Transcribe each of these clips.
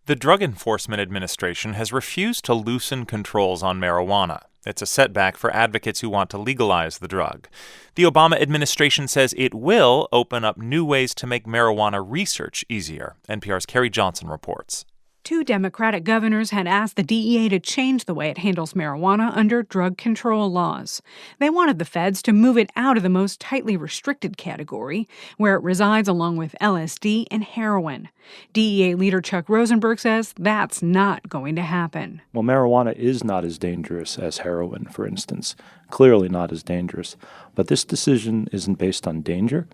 The Drug Enforcement Administration has refused to loosen controls on marijuana. It's a setback for advocates who want to legalize the drug. The Obama administration says it will open up new ways to make marijuana research easier. NPR's Carrie Johnson reports. 2 Democratic governors had asked the DEA to change the way it handles marijuana under drug control laws. They wanted the feds to move it out of the most tightly restricted category, where it resides along with LSD and heroin. DEA leader Chuck Rosenberg says that's not going to happen. Well, marijuana is not as dangerous as heroin, for instance. Clearly not as dangerous. But this decision isn't based on danger.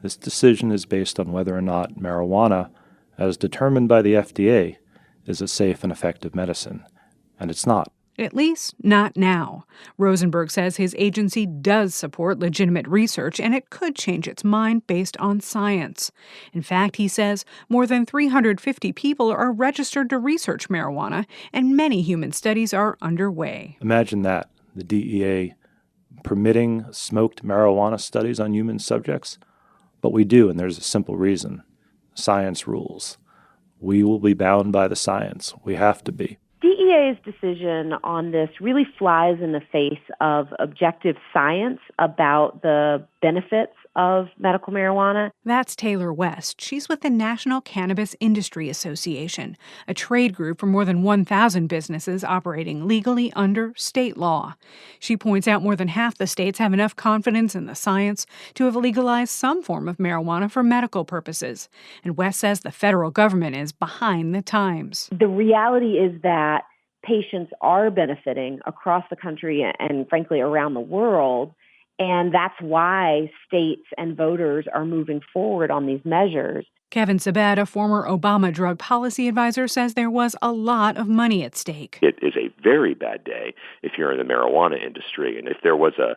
This decision is based on whether or not marijuana, as determined by the FDA, is a safe and effective medicine. And it's not. At least not now. Rosenberg says his agency does support legitimate research, and it could change its mind based on science. In fact, he says more than 350 people are registered to research marijuana, and many human studies are underway. Imagine that, the DEA permitting smoked marijuana studies on human subjects. But we do, and there's a simple reason. Science rules. We will be bound by the science. We have to be. DEA's decision on this really flies in the face of objective science about the benefits of medical marijuana. That's Taylor West. She's with the National Cannabis Industry Association, a trade group for more than 1,000 businesses operating legally under state law. She points out more than half the states have enough confidence in the science to have legalized some form of marijuana for medical purposes. And West says the federal government is behind the times. The reality is that patients are benefiting across the country and, frankly, around the world. And that's why states and voters are moving forward on these measures. Kevin Sabet, a former Obama drug policy advisor, says there was a lot of money at stake. It is a very bad day if you're in the marijuana industry. And if there was a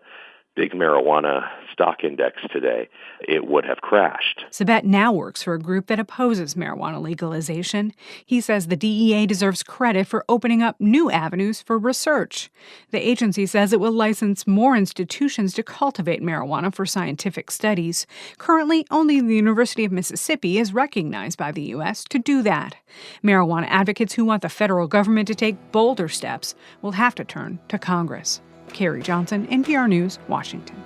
big marijuana stock index today, it would have crashed. Sabet now works for a group that opposes marijuana legalization. He says the DEA deserves credit for opening up new avenues for research. The agency says it will license more institutions to cultivate marijuana for scientific studies. Currently, only the University of Mississippi is recognized by the U.S. to do that. Marijuana advocates who want the federal government to take bolder steps will have to turn to Congress. Carrie Johnson, NPR News, Washington.